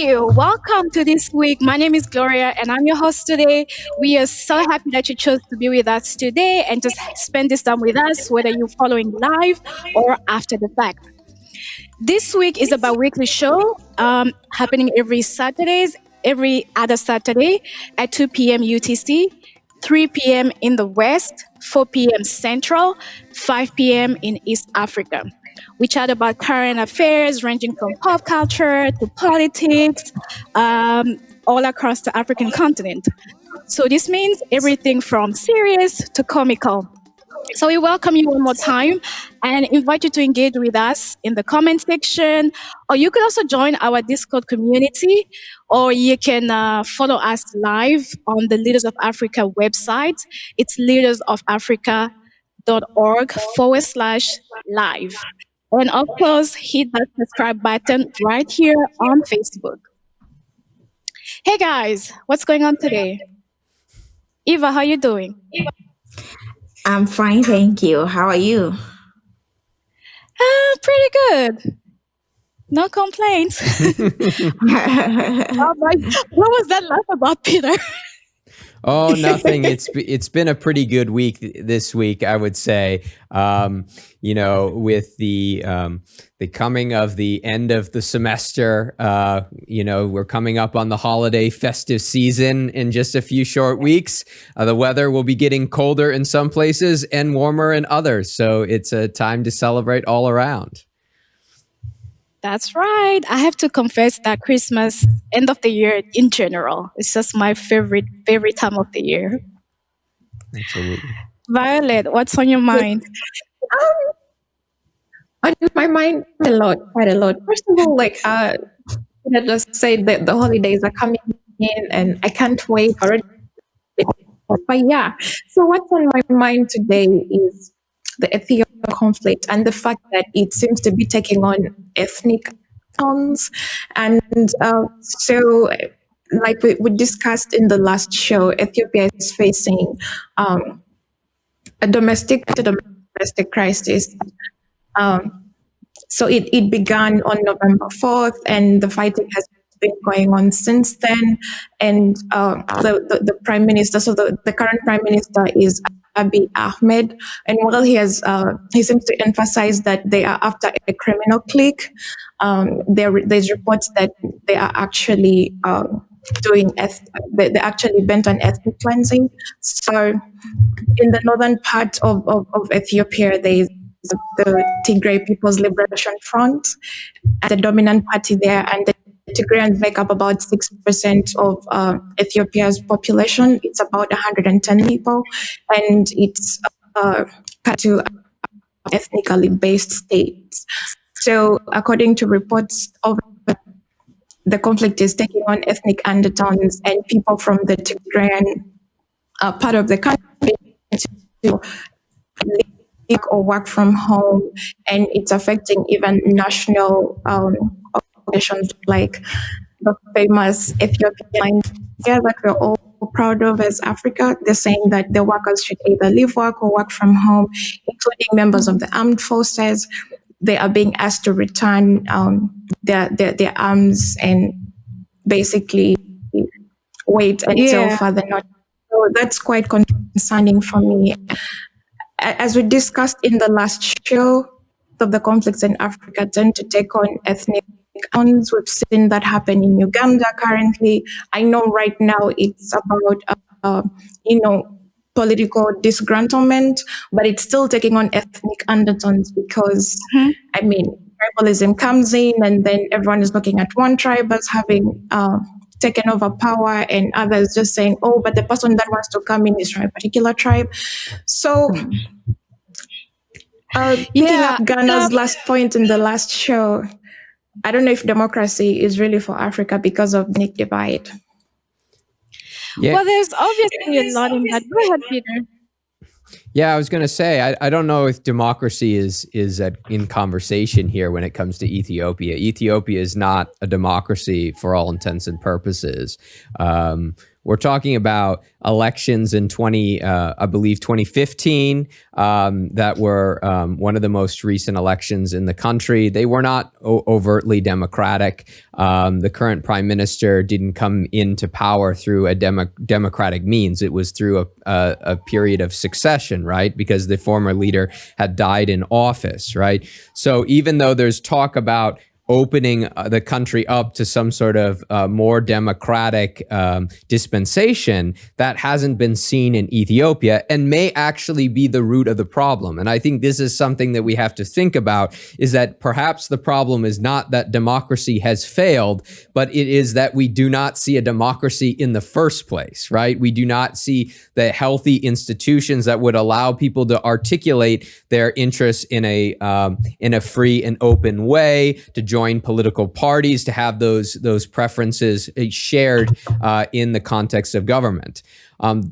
Welcome to this week. My name is Gloria and I'm your host today. We are so happy that you chose to be with us today and just spend this time with us, whether you're following live or after the fact. This week is about weekly show happening every other Saturday at 2 p.m. UTC, 3 p.m. in the West, 4 p.m. Central, 5 p.m. in East Africa. We chat about current affairs ranging from pop culture to politics, um, all across the African continent. So this means everything from serious to comical. So we welcome you one more time and invite you to engage with us in the comment section, or you could also join our Discord community, or you can follow us live on the Leaders of Africa website. It's leadersofafrica.org/live. And of course, hit that subscribe button right here on Facebook. Hey guys, what's going on today? Eva, how you doing? I'm fine, thank you. How are you? Pretty good. No complaints. What was that laugh about, Peter? Oh, nothing. It's been a pretty good week this week, I would say. With the coming of the end of the semester, we're coming up on the holiday festive season in just a few short weeks. The weather will be getting colder in some places and warmer in others, so it's a time to celebrate all around. That's right. I have to confess that Christmas, end of the year in general, is just my favorite time of the year. Absolutely. Violet, what's on your mind? On my mind, quite a lot. First of all, I just say that the holidays are coming in, and I can't wait already. But yeah, so what's on my mind today is the Ethiopia conflict and the fact that it seems to be taking on ethnic tones. And so, like we discussed in the last show, Ethiopia is facing a domestic crisis. So it began on November 4th, and the fighting has been going on since then. And the prime minister, so the current prime minister is Abiy Ahmed, and while he seems to emphasize that they are after a criminal clique, there's reports that they are actually they're actually bent on ethnic cleansing. So in the northern part of Ethiopia, there is the Tigray People's Liberation Front, the dominant party there, and the Tigrayans make up about 6% of Ethiopia's population. It's about 110 people, and it's to ethnically based states. So, according to reports of the conflict is taking on ethnic undertones, and people from the Tigrayan part of the country to live or work from home, and it's affecting even national organizations like the famous Ethiopian that we're all proud of as Africa. They're saying that the workers should either leave work or work from home, including members of the armed forces. They are being asked to return their arms and basically wait until further notice. So that's quite concerning for me. As we discussed in the last show, of the conflicts in Africa tend to take on ethnic tones. We've seen that happen in Uganda currently. I know right now it's about, political disgruntlement, but it's still taking on ethnic undertones because, tribalism comes in, and then everyone is looking at one tribe as having taken over power, and others just saying, oh, but the person that wants to come in is from a particular tribe. So, picking up Ghana's last point in the last show, I don't know if democracy is really for Africa because of ethnic divide. Yeah. Well, there's obviously a lot in that. Go ahead, Peter. Yeah, I was going to say, I don't know if democracy is in conversation here when it comes to Ethiopia. Ethiopia is not a democracy for all intents and purposes. We're talking about elections in 2015, that were one of the most recent elections in the country. They were not overtly democratic. The current prime minister didn't come into power through a democratic means. It was through a period of succession, right? Because the former leader had died in office, right? So even though there's talk about opening the country up to some sort of more democratic dispensation, that hasn't been seen in Ethiopia and may actually be the root of the problem. And I think this is something that we have to think about, is that perhaps the problem is not that democracy has failed, but it is that we do not see a democracy in the first place, right? We do not see the healthy institutions that would allow people to articulate their interests in a free and open way, to join political parties, to have those preferences shared in the context of government.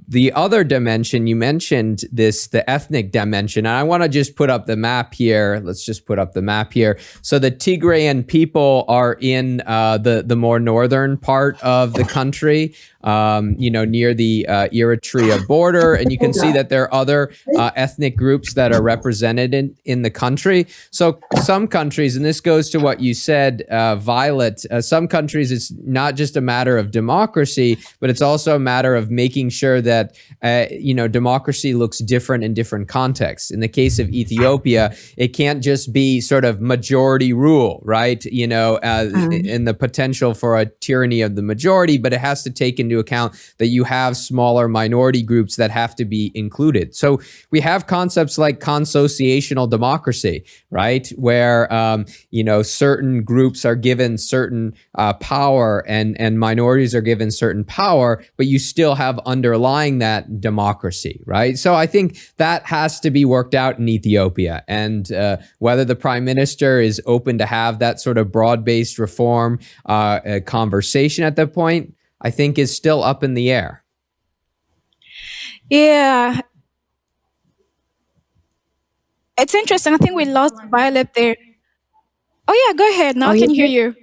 The other dimension, you mentioned this, the ethnic dimension, and I want to just put up the map here. Let's just put up the map here. So the Tigrayan people are in the more northern part of the country, near the Eritrea border, and you can see that there are other ethnic groups that are represented in the country. So some countries, and this goes to what you said, Violet, some countries, it's not just a matter of democracy, but it's also a matter of making sure that democracy looks different in different contexts. In the case of Ethiopia, it can't just be sort of majority rule, right? And the potential for a tyranny of the majority, but it has to take into account that you have smaller minority groups that have to be included. So we have concepts like consociational democracy, right? Where certain groups are given certain power and minorities are given certain power, but you still have underlying that democracy, right? So I think that has to be worked out in Ethiopia, and whether the prime minister is open to have that sort of broad-based reform conversation at that point, I think is still up in the air. Yeah. It's interesting. I think we lost Violet there. Oh, yeah, go ahead. Now Oh, I yeah. can hear you.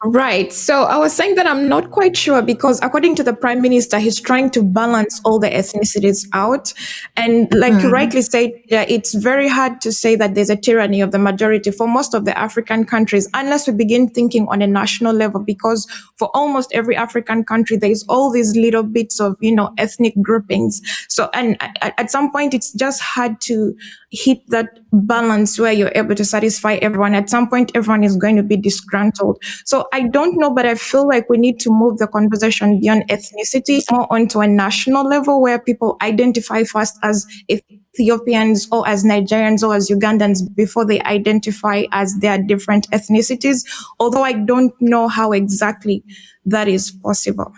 Right. So I was saying that I'm not quite sure because according to the prime minister, he's trying to balance all the ethnicities out. And like you rightly said, it's very hard to say that there's a tyranny of the majority for most of the African countries, unless we begin thinking on a national level, because for almost every African country, there's all these little bits of, ethnic groupings. So, and at some point, it's just hard to hit that balance where you're able to satisfy everyone. At some point, everyone is going to be disgruntled. So I don't know, but I feel like we need to move the conversation beyond ethnicity more onto a national level where people identify first as Ethiopians or as Nigerians or as Ugandans before they identify as their different ethnicities. Although I don't know how exactly that is possible.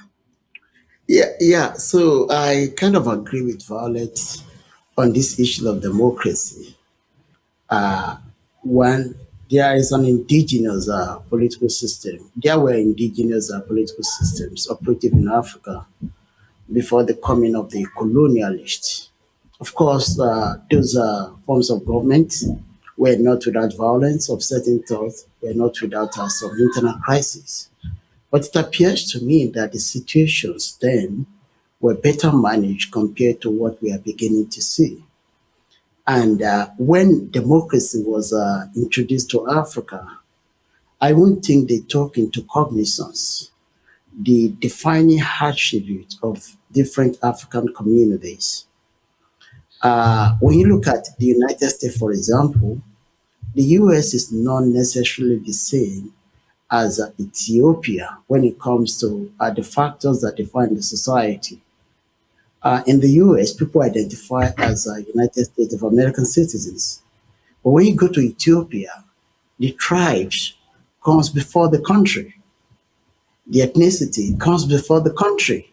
Yeah. So I kind of agree with Violet on this issue of democracy. When there is an indigenous political system, there were indigenous political systems operative in Africa before the coming of the colonialists. Of course, those forms of government were not without violence of certain thoughts, were not without some internal crisis. But it appears to me that the situations then were better managed compared to what we are beginning to see. And when democracy was introduced to Africa, I won't think they took into cognizance the defining attribute of different African communities. When you look at the United States, for example, the US is not necessarily the same as Ethiopia when it comes to the factors that define the society. In the US, people identify as United States of American citizens. But when you go to Ethiopia, the tribes comes before the country. The ethnicity comes before the country.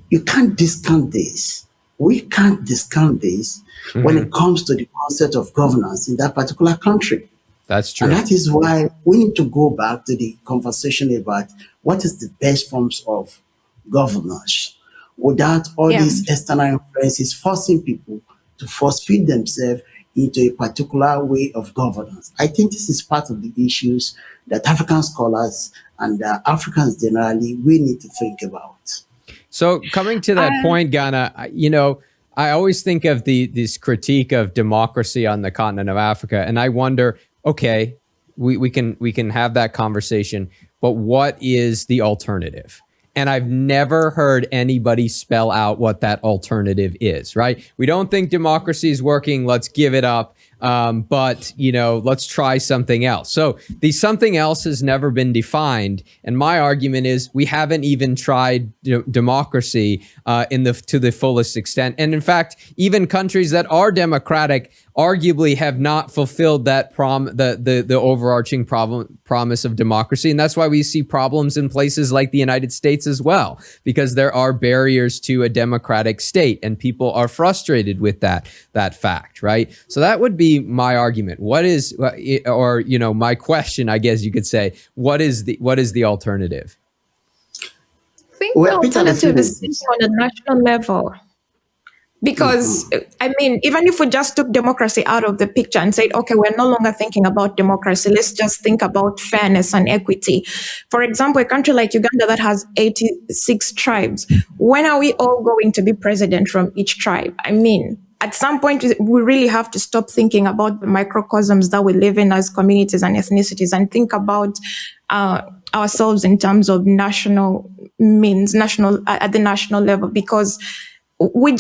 You can't discount this. We can't discount this when it comes to the concept of governance in that particular country. That's true. And that is why we need to go back to the conversation about what is the best forms of governance without all these external influences forcing people to force feed themselves into a particular way of governance. I think this is part of the issues that African scholars and Africans generally we need to think about. So coming to that Uh, point, Ghana, I always think of this critique of democracy on the continent of Africa, and I wonder, okay, we can have that conversation, but what is the alternative? And I've never heard anybody spell out what that alternative is, right? We don't think democracy is working. Let's give it up. But let's try something else. So the something else has never been defined, and my argument is we haven't even tried democracy to the fullest extent. And in fact, even countries that are democratic arguably have not fulfilled that the overarching promise of democracy, and that's why we see problems in places like the United States as well, because there are barriers to a democratic state, and people are frustrated with that fact, right? So that would be my argument. What is, or my question, I guess you could say, what is the alternative? I think the Well, Peter, the alternative thing is is, on a national level. Because, I mean, even if we just took democracy out of the picture and said, okay, we're no longer thinking about democracy, let's just think about fairness and equity. For example, a country like Uganda that has 86 tribes, when are we all going to be president from each tribe? I mean, at some point, we really have to stop thinking about the microcosms that we live in as communities and ethnicities and think about ourselves in terms of national means, at the national level, because we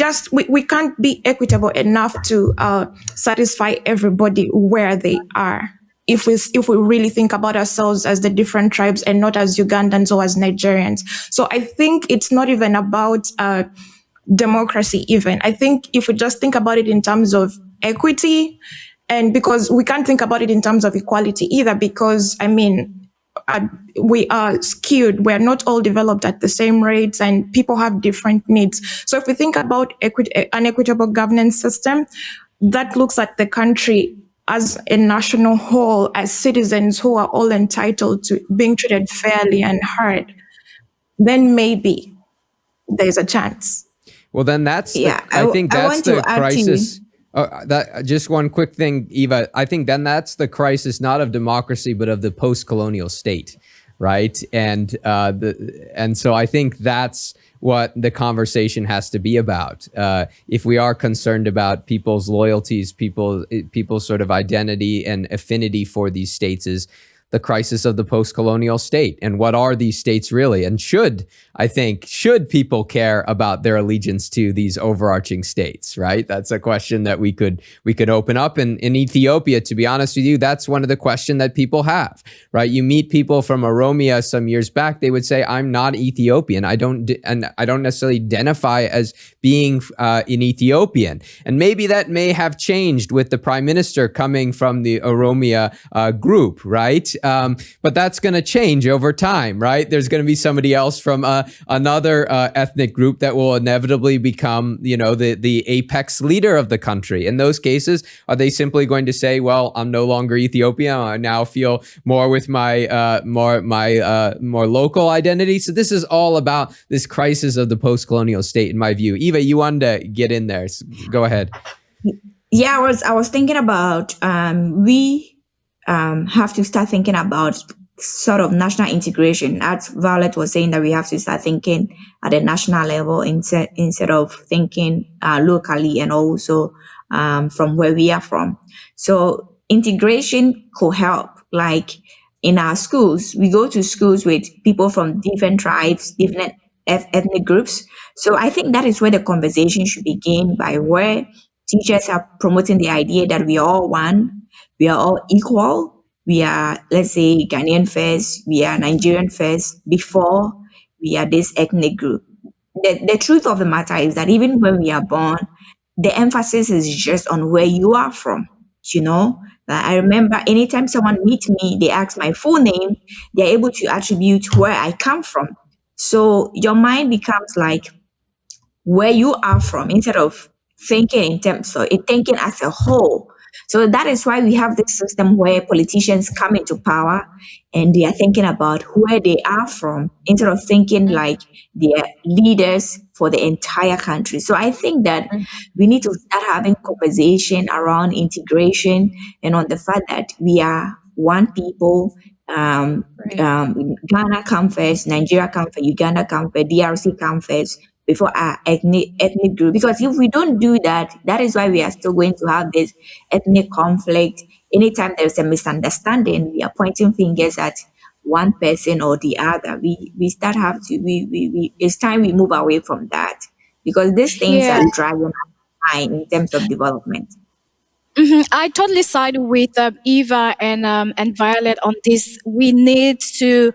can't be equitable enough to satisfy everybody where they are. If we really think about ourselves as the different tribes and not as Ugandans or as Nigerians. So I think it's not even about democracy even. I think if we just think about it in terms of equity, and because we can't think about it in terms of equality either, because I mean, we are skewed. We're not all developed at the same rates, and people have different needs. So if we think about an equitable governance system that looks at the country as a national whole, as citizens who are all entitled to being treated fairly and heard, then maybe there's a chance. Well, then that's Yeah, I think I that's want to the add to you. crisis. That just one quick thing, Eva. I think then that's the crisis, not of democracy, but of the post-colonial state, right? And so I think that's what the conversation has to be about. If we are concerned about people's loyalties, people's sort of identity and affinity for these states, is the crisis of the post-colonial state, and what are these states really, and should people care about their allegiance to these overarching states, right? That's a question that we could open up. And in Ethiopia, to be honest with you, that's one of the questions that people have, right? You meet people from Oromia some years back, they would say, I'm not Ethiopian. I don't necessarily identify as being an Ethiopian. And maybe that may have changed with the prime minister coming from the Oromia group, right? But that's going to change over time, right? There's going to be somebody else from another ethnic group that will inevitably become, the apex leader of the country. In those cases, are they simply going to say, well, I'm no longer Ethiopian, I now feel more with my more local identity? So this is all about this crisis of the post-colonial state, in my view. Eva, you wanted to get in there. So go ahead. Yeah, I was thinking about we have to start thinking about sort of national integration. As Violet was saying, that we have to start thinking at the national level instead of thinking locally, and also from where we are from. So integration could help. Like in our schools, we go to schools with people from different tribes, different ethnic groups. So I think that is where the conversation should begin, by where teachers are promoting the idea that we are all one, we are all equal. We are, let's say, Ghanaian first, we are Nigerian first, before we are this ethnic group. The truth of the matter is that even when we are born, the emphasis is just on where you are from. I remember anytime someone meets me, they ask my full name, they're able to attribute where I come from. So your mind becomes like where you are from, instead of thinking in terms of it, thinking as a whole. So that is why we have this system where politicians come into power and they are thinking about where they are from, instead of thinking like they are leaders for the entire country. So I think that we need to start having conversation around integration, and on the fact that we are one people, um, Right. Ghana come first, Nigeria come first, Uganda come first, DRC come first before our ethnic group. Because if we don't do that, that is why we are still going to have this ethnic conflict. Anytime there's a misunderstanding, we are pointing fingers at one person or the other. We start have to we it's time we move away from that because these things Yeah. are dragging us behind in terms of development. I totally side with Eva and Violet on this. We need to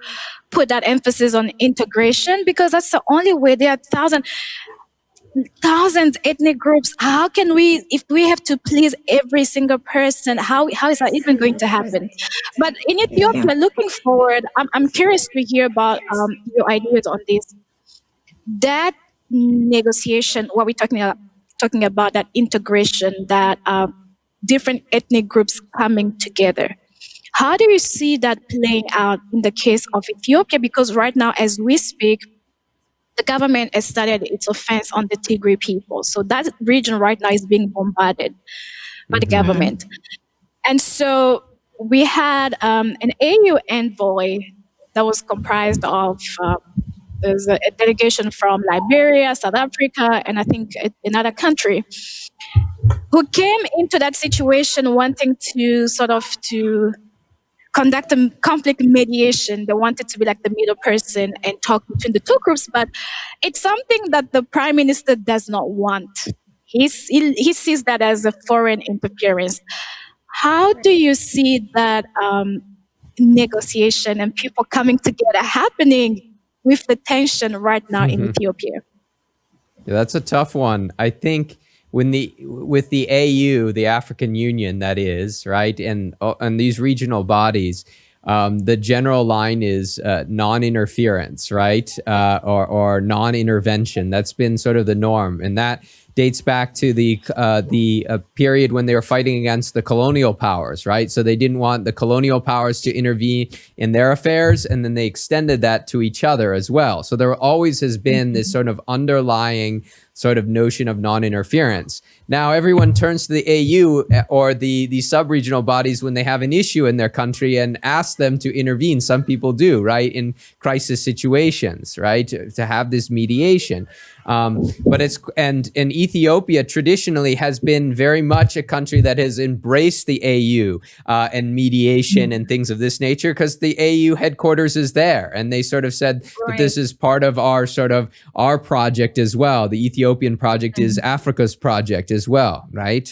put that emphasis on integration because that's the only way. There are thousands ethnic groups. How can we, if we have to please every single person, how is that even going to happen? But in Yeah. Ethiopia, looking forward, I'm curious to hear about your ideas on this. That negotiation, what we're talking about that integration, that different ethnic groups coming together. How do you see that playing out in the case of Ethiopia? Because right now, as we speak, the government has started its offense on the Tigray people. So that region right now is being bombarded by the Mhm. government. And so we had an AU envoy that was comprised of there's a delegation from Liberia, South Africa, and I think another country who came into that situation wanting to sort of to conduct a conflict mediation. They wanted to be like the middle person and talk between the two groups, but it's something that the prime minister does not want. He sees that as a foreign interference. How do you see that negotiation and people coming together happening with the tension right now in Ethiopia? Yeah, that's a tough one. I think when the with the AU, the African Union, that is right, and these regional bodies, the general line is non-interference, right, or non-intervention. That's been sort of the norm, and that dates back to the period when they were fighting against the colonial powers, right? So they didn't want the colonial powers to intervene in their affairs, and then they extended that to each other as well. So there always has been this sort of underlying sort of notion of non-interference. Now everyone turns to the AU or the sub-regional bodies when they have an issue in their country and ask them to intervene. Some people do, right, in crisis situations, right, to have this mediation. But and Ethiopia traditionally has been very much a country that has embraced the AU and mediation and things of this nature because the AU headquarters is there, and they sort of said that this is part of our project as well. The Ethiopian project is Africa's project as well, right?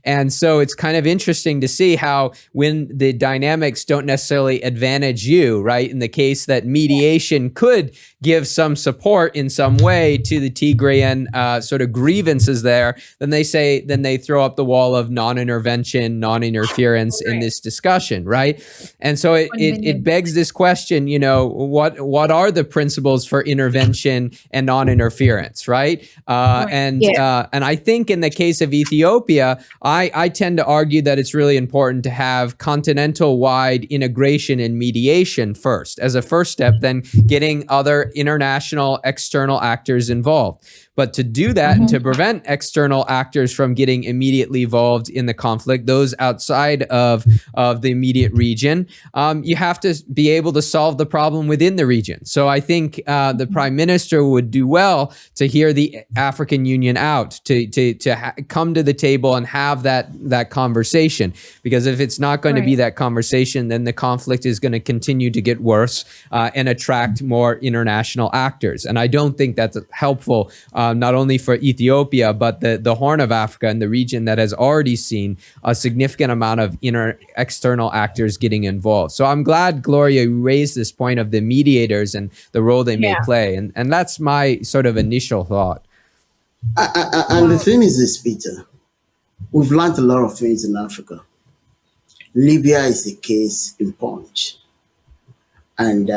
And so it's kind of interesting to see how when the dynamics don't necessarily advantage you, right? In the case that mediation could give some support in some way to the Tigrayan sort of grievances there, then they throw up the wall of non-intervention, non-interference in this discussion, right? And so it begs this question, what are the principles for intervention and non-interference, right? And I think in the case of Ethiopia, I tend to argue that it's really important to have continental-wide integration and mediation first as a first step, then getting other international external actors involved. But to do that and to prevent external actors from getting immediately involved in the conflict, those outside of the immediate region, you have to be able to solve the problem within the region. So I think the prime minister would do well to hear the African Union out, to come to the table and have that conversation. Because if it's not going to be that conversation, then the conflict is going to continue to get worse and attract more international actors. And I don't think that's helpful. Not only for Ethiopia, but the Horn of Africa and the region that has already seen a significant amount of external actors getting involved. So I'm glad, Gloria, you raised this point of the mediators and the role they may play. And that's my sort of initial thought. And the thing is this, Peter, we've learned a lot of things in Africa. Libya is a case in point. And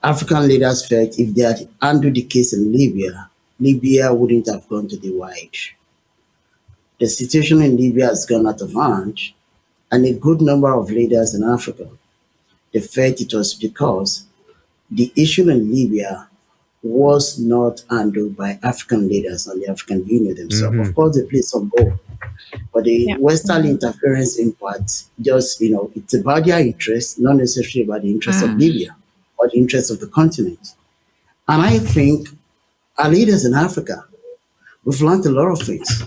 African leaders felt if they had handled the case in Libya wouldn't have gone to the wide. The situation in Libya has gone out of hand, and a good number of leaders in Africa, they felt it was because the issue in Libya was not handled by African leaders and the African Union themselves. Hmm. Of course, they played some role, but the Yeah. Western interference impact just, it's about their interest, not necessarily about the interest of Mm. Libya or the interest of the continent. And I think our leaders in Africa, we've learned a lot of things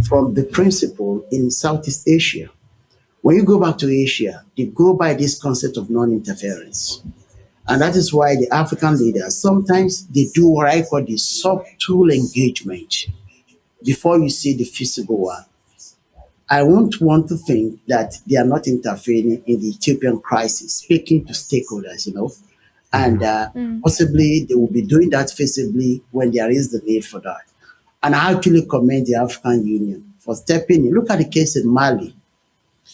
from the principle in Southeast Asia. When you go back to Asia, they go by this concept of non-interference. And that is why the African leaders sometimes they do what I call the subtle engagement before you see the physical one. I won't want to think that they are not interfering in the Ethiopian crisis, speaking to stakeholders, and Hmm. possibly they will be doing that feasibly when there is the need for that. And I actually commend the African Union for stepping in. Look at the case in Mali.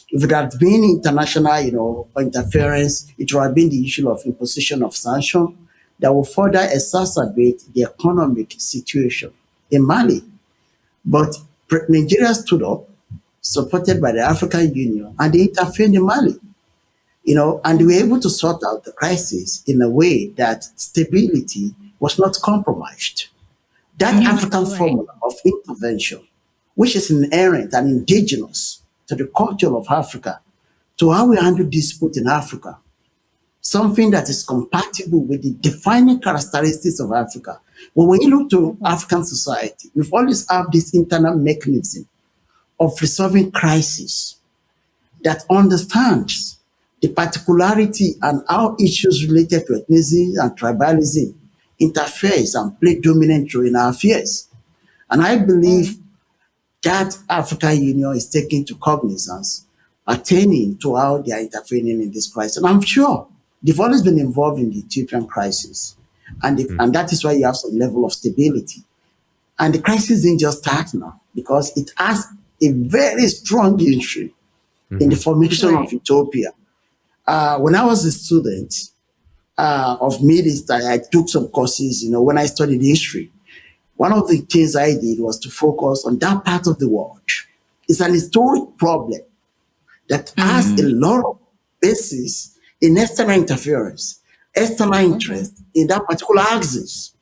If it had been international, interference, it would have been the issue of imposition of sanction that will further exacerbate the economic situation in Mali. But Nigeria stood up, supported by the African Union, and they intervened in Mali. And they were able to sort out the crisis in a way that stability was not compromised. That African Right. formula of intervention, which is inherent and indigenous to the culture of Africa, to how we handle dispute in Africa, something that is compatible with the defining characteristics of Africa. But when you look to African society, we've always had this internal mechanism of resolving crises that understands the particularity and how issues related to ethnicity and tribalism interferes and play dominant role in our affairs. And I believe that African Union is taking to cognizance pertaining to how they are interfering in this crisis. And I'm sure they've always been involved in the Ethiopian crisis. And that is why you have some level of stability. And the crisis didn't just start now because it has a very strong history in the formation of Right. Ethiopia. When I was a student of Middle East, I took some courses, when I studied history. One of the things I did was to focus on that part of the world. It's an historic problem that has a lot of basis in external interference, external interest in that particular axis.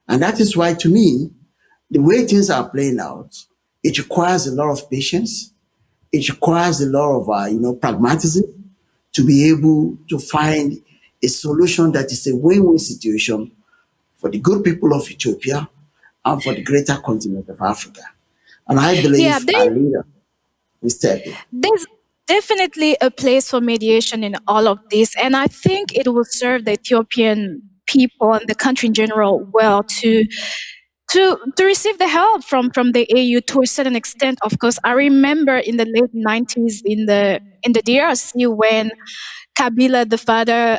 And that is why, to me, the way things are playing out, it requires a lot of patience. It requires a lot of, pragmatism to be able to find a solution that is a win-win situation for the good people of Ethiopia and for the greater continent of Africa. And I Yeah, believe our leader will step in. there's definitely a place for mediation in all of this. And I think it will serve the Ethiopian people and the country in general well to receive the help from the AU to a certain extent. Of course, I remember in the late 90s in the DRC when Kabila, the father,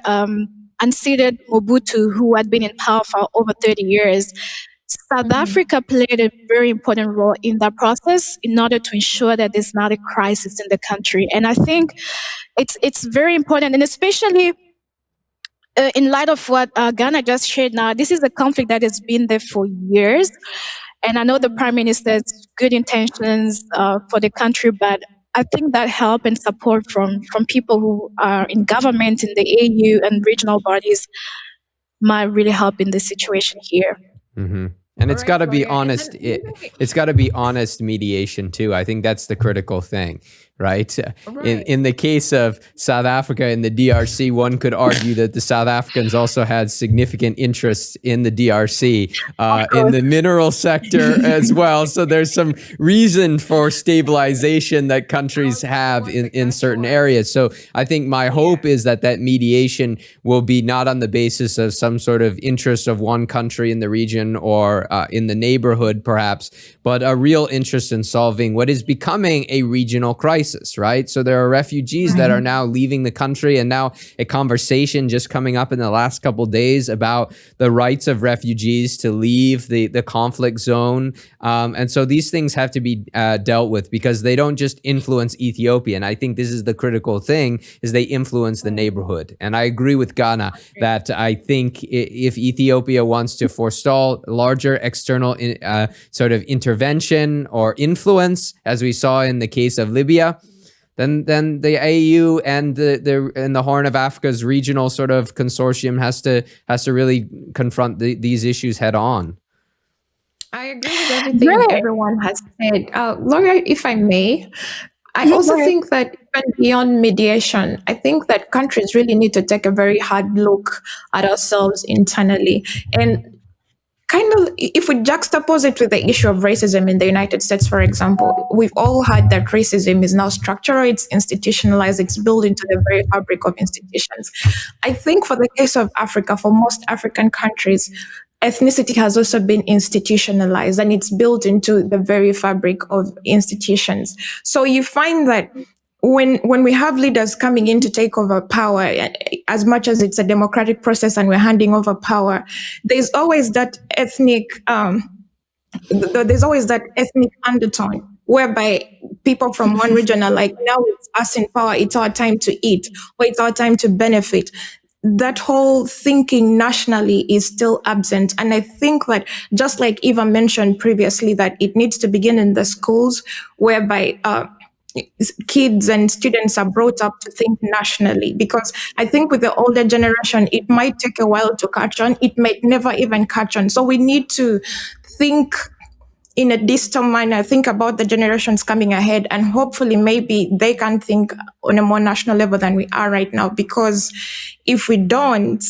unseated Mobutu, who had been in power for over 30 years. South Africa played a very important role in that process in order to ensure that there's not a crisis in the country. And I think it's very important, and especially in light of what Ghana just shared now, this is a conflict that has been there for years. And I know the prime minister's good intentions for the country, but I think that help and support from people who are in government, in the AU and regional bodies might really help in this situation here. Hmm. And it's Right, got to be Gloria. And honest. then It's got to be honest mediation too. I think that's the critical thing, right? In the case of South Africa and the DRC, one could argue that the South Africans also had significant interests in the DRC, in the mineral sector as well. So there's some reason for stabilization that countries have in certain areas. So I think my hope is that that mediation will be not on the basis of some sort of interest of one country in the region or in the neighborhood, perhaps, but a real interest in solving what is becoming a regional crisis, right? So there are refugees that are now leaving the country, and now a conversation just coming up in the last couple of days about the rights of refugees to leave the conflict zone. And so these things have to be dealt with because they don't just influence Ethiopia. And I think this is the critical thing, is they influence the neighborhood. And I agree with Ghana that I think if Ethiopia wants to forestall larger external sort of intervention or influence, as we saw in the case of Libya, then the AU and the Horn of Africa's regional sort of consortium has to really confront these issues head on. I agree with everything Right. everyone has said. Laura, if I may, I Mhm, go also ahead. think that even beyond mediation, I think that countries really need to take a very hard look at ourselves internally. And kind of, if we juxtapose it with the issue of racism in the United States, for example, we've all heard that racism is now structural, it's institutionalized, it's built into the very fabric of institutions. I think for the case of Africa, for most African countries, ethnicity has also been institutionalized and it's built into the very fabric of institutions. So you find that when we have leaders coming in to take over power, as much as it's a democratic process and we're handing over power, there's always that ethnic there's always that ethnic undertone whereby people from one region are like, now it's us in power, it's our time to eat, or it's our time to benefit. That whole thinking nationally is still absent. And I think that, just like Eva mentioned previously, that it needs to begin in the schools whereby kids and students are brought up to think nationally, because I think with the older generation it might take a while to catch on, it might never even catch on. So we need to think in a distant manner, think about the generations coming ahead, and hopefully maybe they can think on a more national level than we are right now. Because if we don't,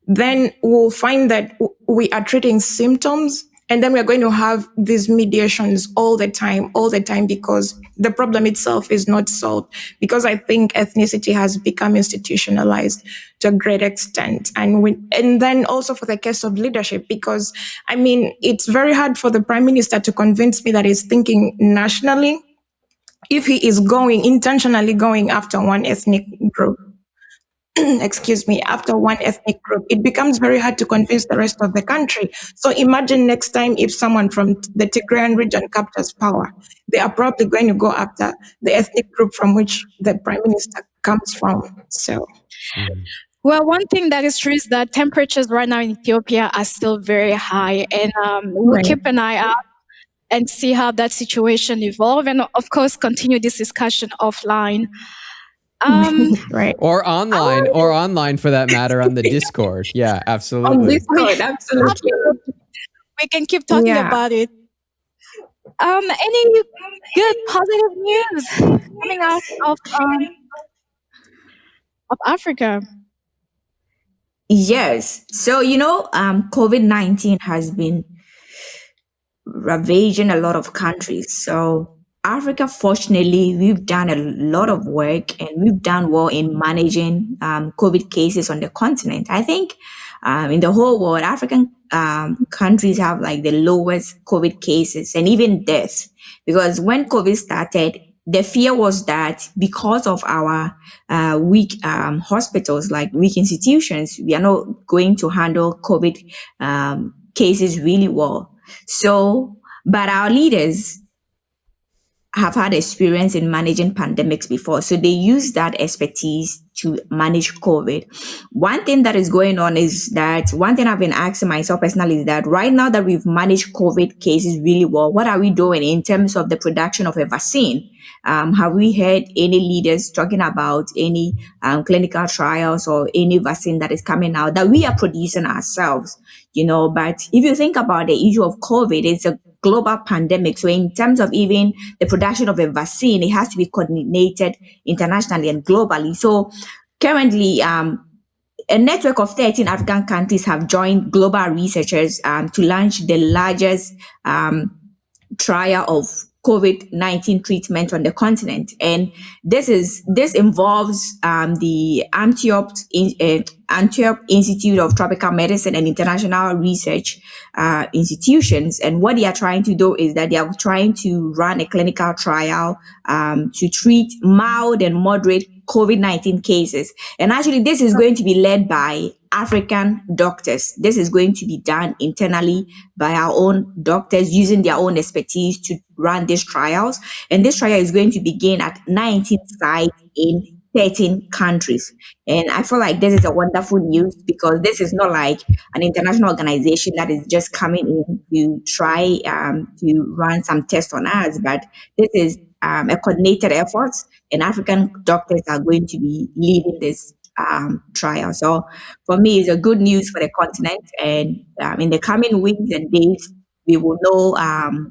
then we'll find that we are treating symptoms, and then we're going to have these mediations all the time, because the problem itself is not solved. Because I think ethnicity has become institutionalized to a great extent. And then also for the case of leadership, because I mean, it's very hard for the prime minister to convince me that he's thinking nationally if he is intentionally going after one ethnic group. Excuse me, after one ethnic group, it becomes very hard to convince the rest of the country. So imagine next time if someone from the Tigrayan region captures power, they are probably going to go after the ethnic group from which the prime minister comes from. So, Well, one thing that is true is that temperatures right now in Ethiopia are still very high, and we'll right. keep an eye out and see how that situation evolve, and of course, continue this discussion offline. Um, Right. I want Or online for that matter on the Discord. Yeah, On absolutely. Discord, absolutely. we can keep talking Yeah. about it. Any good positive news coming out of Africa? Yes. So, COVID-19 has been ravaging a lot of countries. So, Africa, fortunately, we've done a lot of work and we've done well in managing COVID cases on the continent. I think in the whole world, African countries have like the lowest COVID cases and even deaths. Because when COVID started, the fear was that because of our weak hospitals, like weak institutions, we are not going to handle COVID cases really well. So, but our leaders have had experience in managing pandemics before. So they use that expertise to manage COVID. One thing that is going on is that one thing I've been asking myself personally is that right now that we've managed COVID cases really well, what are we doing in terms of the production of a vaccine? Have we heard any leaders talking about any clinical trials or any vaccine that is coming out that we are producing ourselves? But if you think about the issue of COVID, it's a global pandemic. So in terms of even the production of a vaccine, it has to be coordinated internationally and globally. So currently, a network of 13 African countries have joined global researchers to launch the largest trial of COVID-19 treatment on the continent. And this involves the Antwerp Institute of Tropical Medicine and international research institutions. And what they are trying to do is that they are trying to run a clinical trial to treat mild and moderate COVID-19 cases. And actually, this is going to be led by African doctors. This is going to be done internally by our own doctors using their own expertise to run these trials. And this trial is going to begin at 19 sites in 13 countries. And I feel like this is a wonderful news because this is not like an international organization that is just coming in to try to run some tests on us, but this is a coordinated effort and African doctors are going to be leading this trial. So for me, it's a good news for the continent. And in the coming weeks and days, we will know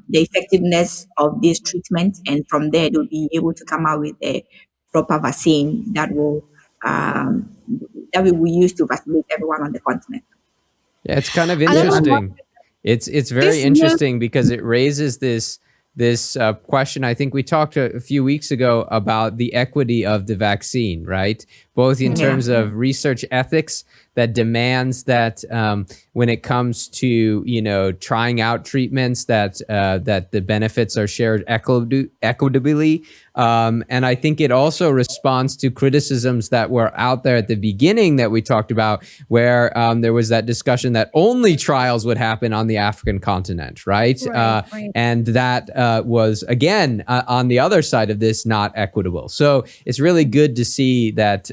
the effectiveness of this treatment, and from there, they'll be able to come out with a proper vaccine um, that we will use to vaccinate everyone on the continent. Yeah, it's kind of I don't Yeah, know and what interesting. It's very this news. interesting because it raises this question. I think we talked a few weeks ago about the equity of the vaccine, right? Both in Yeah. terms of research ethics that demands that when it comes to trying out treatments that the benefits are shared equitably, and I think it also responds to criticisms that were out there at the beginning that we talked about, where there was that discussion that only trials would happen on the African continent, right? Right. And that was, again, on the other side of this, not equitable. So it's really good to see that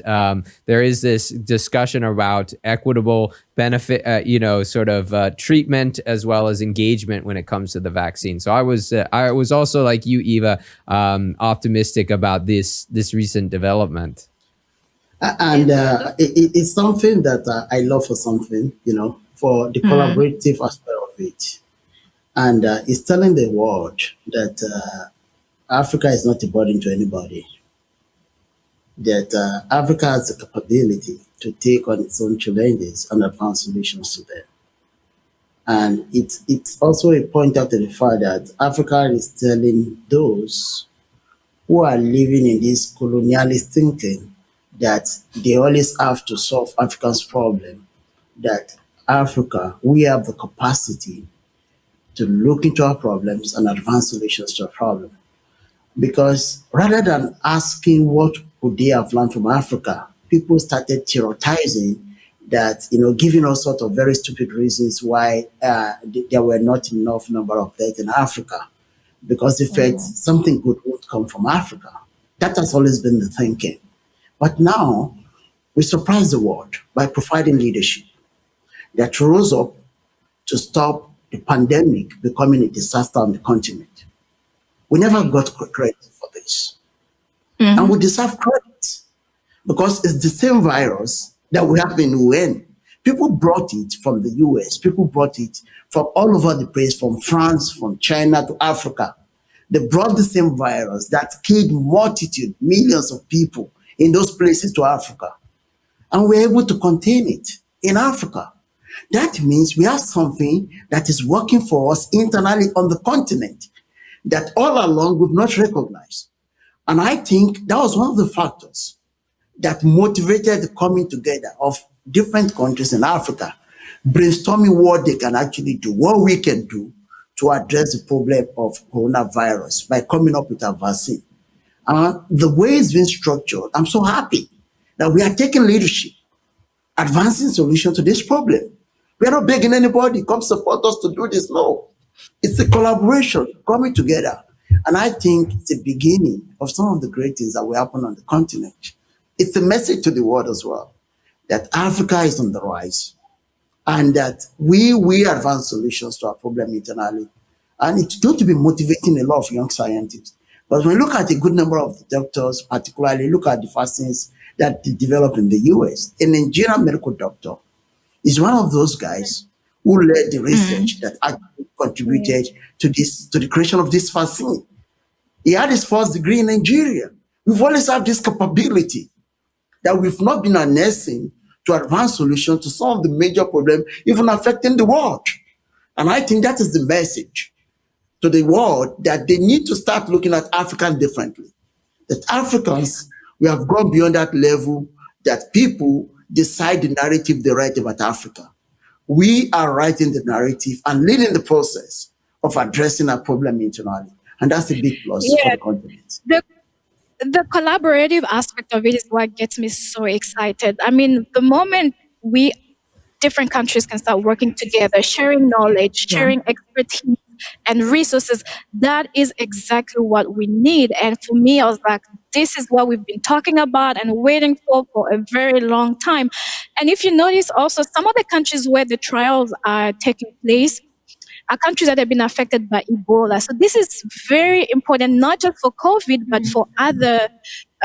there is this discussion about equitable benefit, sort of treatment as well as engagement when it comes to the vaccine. So I was also, like you, Eva, optimistic about this recent development. and it's something that I love for something, for the Mm. collaborative aspect of it. And it's telling the world that Africa is not a burden to anybody, that Africa has the capability to take on its own challenges and advance solutions to them. And it's also a point out to the fact that Africa is telling those who are living in this colonialist thinking that they always have to solve Africa's problem, that Africa, we have the capacity to look into our problems and advance solutions to our problem. Because rather than asking what could they have learned from Africa, people started theorizing that, giving all sorts of very stupid reasons why there were not enough number of deaths in Africa, because they felt something good would come from Africa. That has always been the thinking. But now we surprise the world by providing leadership that rose up to stop the pandemic becoming a disaster on the continent. We never got credit for this. And we deserve credit because it's the same virus that we have in UN. People brought it from the US, people brought it from all over the place, from France, from China to Africa. They brought the same virus that killed multitude, millions of people in those places to Africa. And we're able to contain it in Africa. That means we have something that is working for us internally on the continent that all along we've not recognized. And I think that was one of the factors that motivated the coming together of different countries in Africa, brainstorming what they can actually do, what we can do to address the problem of coronavirus by coming up with a vaccine. The way it's been structured, I'm so happy that we are taking leadership, advancing solution to this problem. We are not begging anybody, come support us to do this. No. It's a collaboration coming together. And I think it's the beginning of some of the great things that will happen on the continent. It's a message to the world as well that Africa is on the rise and that we advance solutions to our problem internally. And it's going to be motivating a lot of young scientists. But when you look at a good number of the doctors, particularly look at the vaccines that they developed in the US, a Nigerian medical doctor is one of those guys who led the research that actually contributed to the creation of this vaccine. He had his first degree in Nigeria. We've always had this capability that we've not been harnessing to advance solutions to some of the major problems even affecting the world. And I think that is the message to the world that they need to start looking at Africans differently. That Africans, we have gone beyond that level that people decide the narrative they write about Africa. We are writing the narrative and leading the process of addressing our problem internally. And that's a big plus for Yeah, the continent. the collaborative aspect of it is what gets me so excited. I mean, the moment we different countries can start working together, sharing knowledge, Yeah. sharing expertise and resources, that is exactly what we need. And for me, I was like, this is what we've been talking about and waiting for a very long time. And if you notice also, some of the countries where the trials are taking place, countries that have been affected by Ebola. So this is very important, not just for COVID, but for other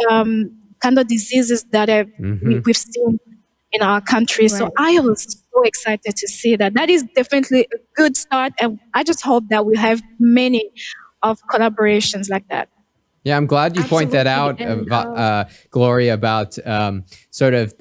kind of diseases that we've seen in our country. So Right. I was so excited to see that. That is definitely a good start, and I just hope that we have many of collaborations like that. Yeah, I'm glad you point that Absolutely. out, And Gloria, about sort of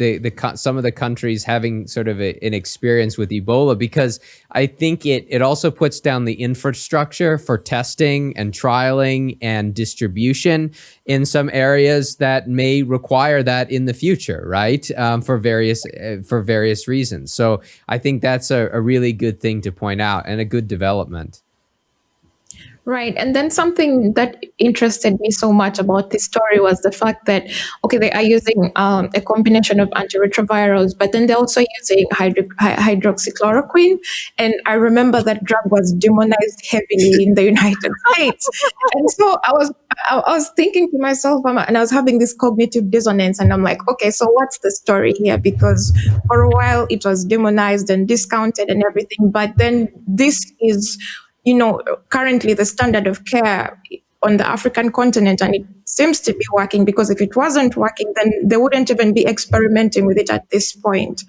some of the countries having sort of an experience with Ebola, because I think it also puts down the infrastructure for testing and trialing and distribution in some areas that may require that in the future, right? For various reasons. So I think that's a really good thing to point out and a good development. right. And then something that interested me so much about this story was the fact that, okay, they are using a combination of antiretrovirals, but then they're also using hydroxychloroquine. And I remember that drug was demonized heavily in the United States. And so I was thinking to myself, and I was having this cognitive dissonance, and I'm like, okay, so what's the story here? Because for a while it was demonized and discounted and everything, but then this is, currently the standard of care on the African continent, and it seems to be working, because if it wasn't working, then they wouldn't even be experimenting with it at this point.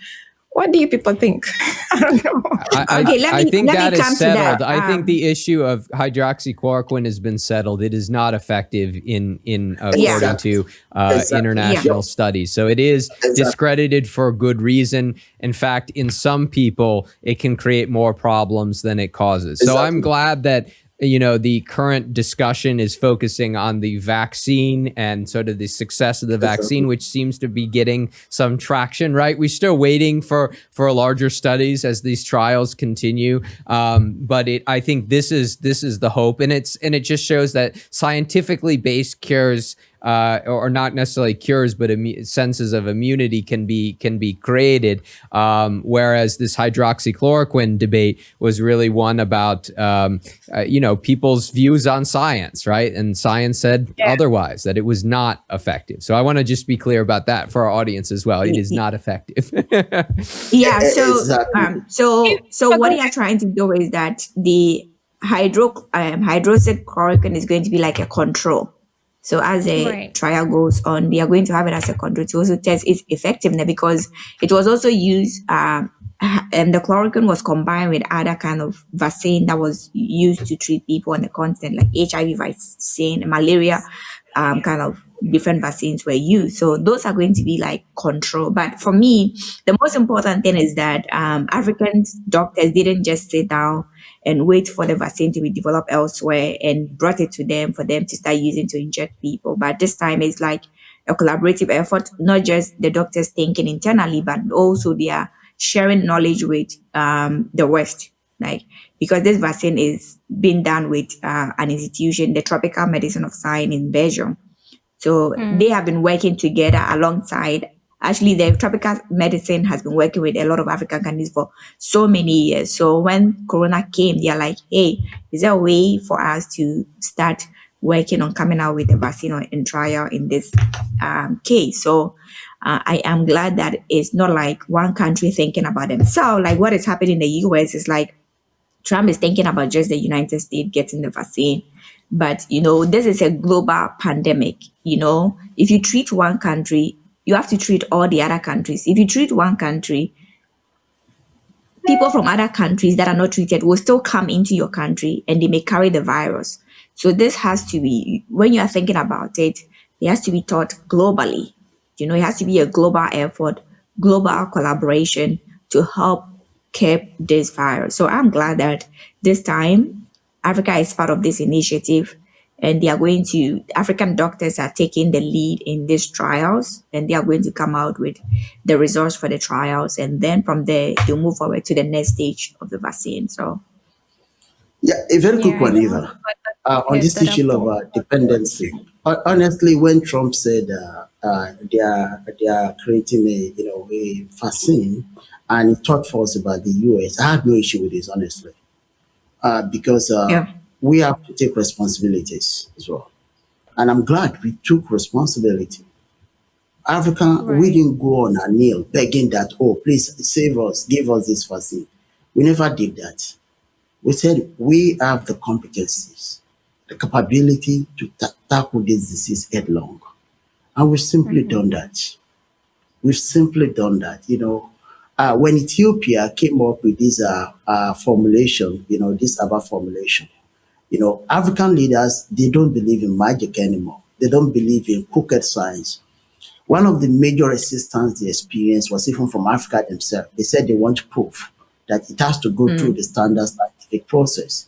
What do you people think? I don't know. Okay, I think let that me is come to settled. that. I think the issue of hydroxychloroquine has been settled. It is not effective in according to Exactly. international studies. So it is Exactly. discredited for good reason. In fact, in some people, it can create more problems than it causes. So I'm Exactly. glad that the current discussion is focusing on the vaccine and sort of the success of the vaccine, which seems to be getting some traction, right? We're still waiting for larger studies as these trials continue. But I think this is the hope. And it just shows that scientifically based cures, or not necessarily cures, but senses of immunity can be created. Whereas this hydroxychloroquine debate was really one about people's views on science, right? And science said otherwise, that it was not effective. So I want to just be clear about that for our audience as well. It is not effective. Yeah. So, Exactly. so what you're trying to do is that the hydroxychloroquine is going to be like a control. So as the Right. trial goes on, they are going to have it as a control to also test its effectiveness, because it was also used, and the chloroquine was combined with other kind of vaccine that was used to treat people on the continent, like HIV vaccine, malaria, kind of different vaccines were used. So those are going to be like control. But for me, the most important thing is that African doctors didn't just sit down and wait for the vaccine to be developed elsewhere and brought it to them for them to start using to inject people. But this time it's like a collaborative effort, not just the doctors thinking internally, but also they are sharing knowledge with the West. Like, because this vaccine is being done with an institution, the Tropical Medicine of Science in Belgium. So they have been working together alongside. Actually, the tropical medicine has been working with a lot of African countries for so many years. So when Corona came, they are like, hey, is there a way for us to start working on coming out with a vaccine or in trial in this case? So I am glad that it's not like one country thinking about themselves. Like what is happening in the US is like Trump is thinking about just the United States getting the vaccine. But, this is a global pandemic. If you treat one country, you have to treat all the other countries. If you treat one country, people from other countries that are not treated will still come into your country and they may carry the virus. So this has to be, when you are thinking about it, it has to be taught globally. It has to be a global effort, global collaboration to help keep this virus. So I'm glad that this time Africa is part of this initiative, and African doctors are taking the lead in these trials, and they are going to come out with the results for the trials. And then from there, they'll move forward to the next stage of the vaccine. So, Yeah, a very quick Yeah, one, I Eva. but On this that issue of dependency, honestly, when Trump said they are creating a vaccine, and he talked for us about the US, I had no issue with this, honestly, because yeah. we have to take responsibilities as well, and I'm glad we took responsibility. Africa, we right. didn't go on our knee begging that, oh, please save us, give us this vaccine. We never did that. We said we have the competencies, the capability to tackle this disease headlong. And we've simply done that. We've simply done that. When Ethiopia came up with this formulation, this herbal formulation, African leaders, they don't believe in magic anymore. They don't believe in crooked science. One of the major resistance they experienced was even from Africa themselves. They said they want proof that it has to go through the standard scientific process.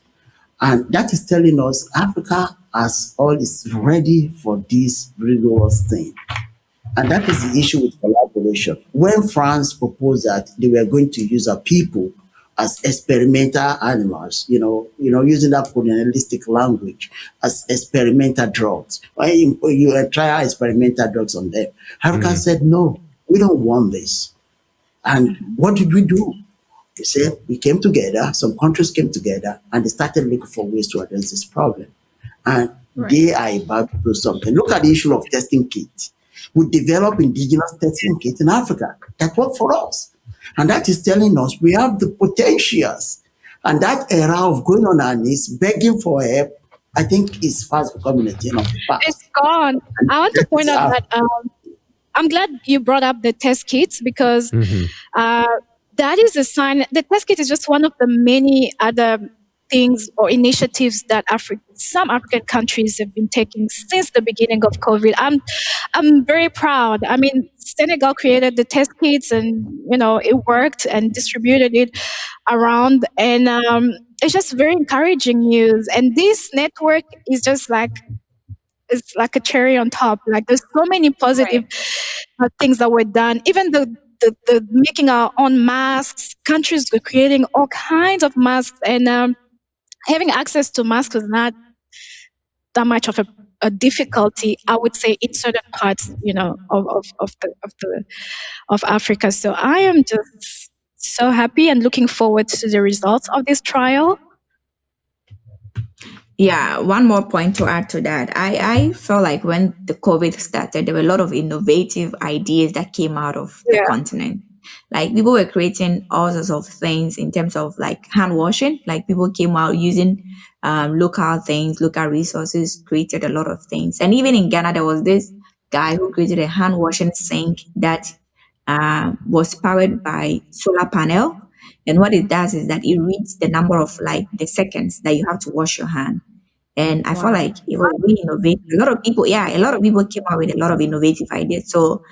And that is telling us Africa has all is ready for this rigorous thing. And that is the issue with collaboration. When France proposed that they were going to use our people as experimental animals, using that colonialistic language as experimental drugs. When you try experimental drugs on them, Africa said, no, we don't want this. And what did we do? They said we came together, some countries came together, and they started looking for ways to address this problem. And they are about to do something. Look at the issue of testing kits. We develop indigenous testing kits in Africa that work for us. And that is telling us we have the potentials. And that era of going on our knees, begging for help, I think is fast becoming a thing of the past. It's gone. I want to point out that I'm glad you brought up the test kits because that is a sign. The test kit is just one of the many other things or initiatives that some African countries have been taking since the beginning of COVID. I'm very proud. I mean, Senegal created the test kits, and it worked and distributed it around, and it's just very encouraging news. And this network is just like it's like a cherry on top. Like there's so many positive things that were done. Even the making our own masks. Countries were creating all kinds of masks, and having access to masks was not that much of a difficulty, I would say, in certain parts, of Africa. So I am just so happy and looking forward to the results of this trial. Yeah, one more point to add to that. I felt like when the COVID started, there were a lot of innovative ideas that came out of the continent. Like people were creating all sorts of things in terms of like hand washing. Like people came out using local things, local resources, created a lot of things. And even in Ghana, there was this guy who created a hand washing sink that was powered by solar panel. And what it does is that it reads the number of like the seconds that you have to wash your hand. And I felt like it was really innovative. A lot of people came out with a lot of innovative ideas. So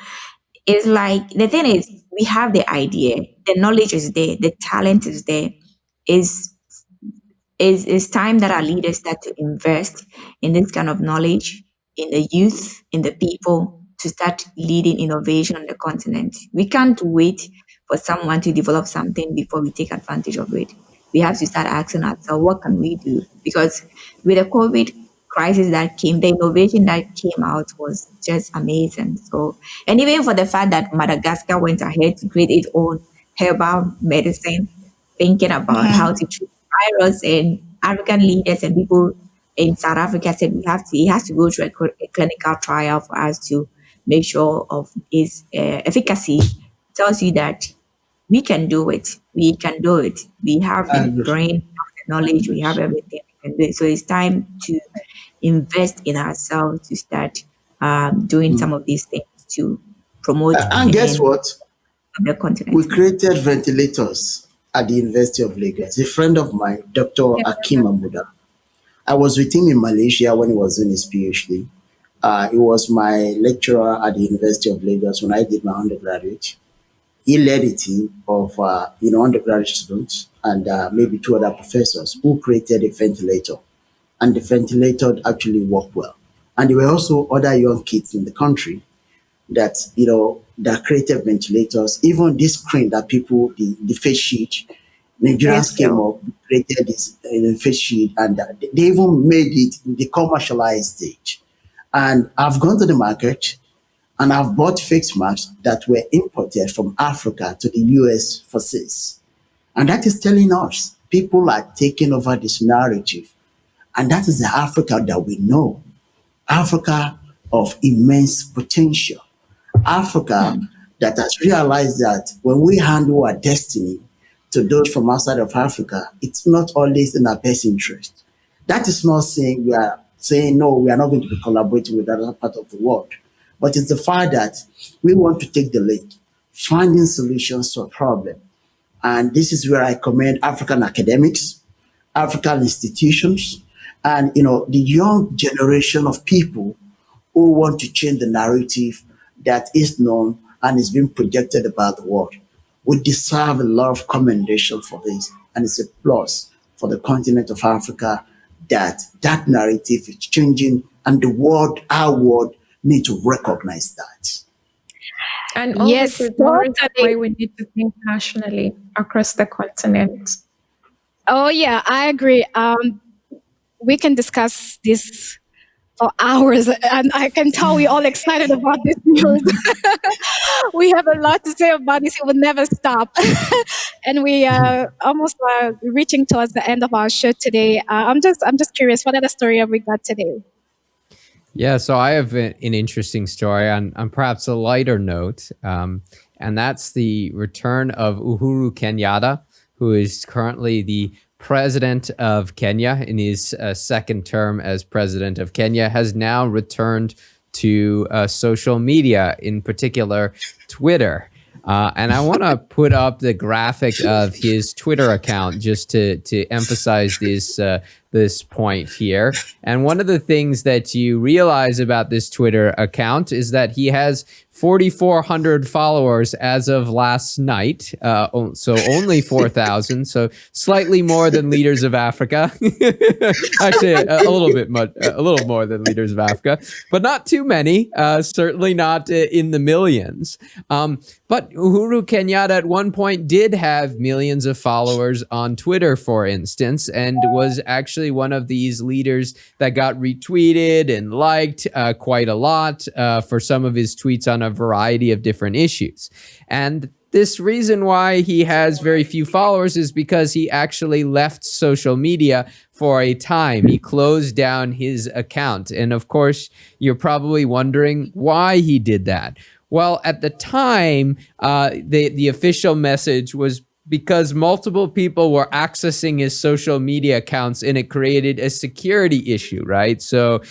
it's like the thing is we have the idea, the knowledge is there, the talent is there. Is time that our leaders start to invest in this kind of knowledge, in the youth, in the people, to start leading innovation on the continent. We can't wait for someone to develop something before we take advantage of it. We have to start asking ourselves, what can we do? Because with the COVID crisis that came, the innovation that came out was just amazing. So, and even for the fact that Madagascar went ahead to create its own herbal medicine, thinking about how to treat virus, and African leaders and people in South Africa said it has to go through a clinical trial for us to make sure of its efficacy. Tells you that we can do it. We can do it. We have the And brain, we have the knowledge, we have everything. We can do it. So it's time to invest in ourselves to start doing some of these things to promote and the guess end what? of the We continent. created ventilators at the University of Lagos. A friend of mine, Dr. Akim Amuda, I was with him in Malaysia when he was doing his PhD. He was my lecturer at the University of Lagos when I did my undergraduate. He led a team of undergraduate students and maybe two other professors who created a ventilator, and the ventilator actually worked well. And there were also other young kids in the country that created ventilators. Even this screen that people the face shield, Nigerians came up, created this face shield, and they even made it in the commercialized stage. And I've gone to the market and I've bought face masks that were imported from Africa to the US for sales. And that is telling us people are taking over this narrative. And that is the Africa that we know. Africa of immense potential. Africa that has realized that when we handle our destiny, to those from outside of Africa, it's not always in our best interest. That is not saying we are saying no, we are not going to be collaborating with other part of the world. But it's the fact that we want to take the lead, finding solutions to a problem. And this is where I commend African academics, African institutions, and the young generation of people who want to change the narrative that is known and is being projected about the world. We deserve a lot of commendation for this, and it's a plus for the continent of Africa that that narrative is changing, and the world, our world, need to recognize that. And all this Yes, is more reason totally. why we need to think nationally across the continent. Oh yeah, I agree. We can discuss this for hours, and I can tell we're all excited about this news. We have a lot to say about this. It will never stop. And we are almost reaching towards the end of our show today. I'm just curious, what other story have we got today? Yeah, so I have an interesting story on perhaps a lighter note, and that's the return of Uhuru Kenyatta, who is currently the president of Kenya in his second term as president of Kenya, has now returned to social media, in particular Twitter. And I want to put up the graphic of his Twitter account just to emphasize this point here. And one of the things that you realize about this Twitter account is that he has 4,400 followers as of last night. So only 4,000. So slightly more than Leaders of Africa. Actually, a little more than Leaders of Africa, but not too many. Certainly not in the millions. But Uhuru Kenyatta at one point did have millions of followers on Twitter, for instance, and was actually one of these leaders that got retweeted and liked quite a lot for some of his tweets on a variety of different issues. And this reason why he has very few followers is because he actually left social media for a time. He closed down his account. And of course, you're probably wondering why he did that. Well, at the time, the official message was because multiple people were accessing his social media accounts, and it created a security issue, right? So,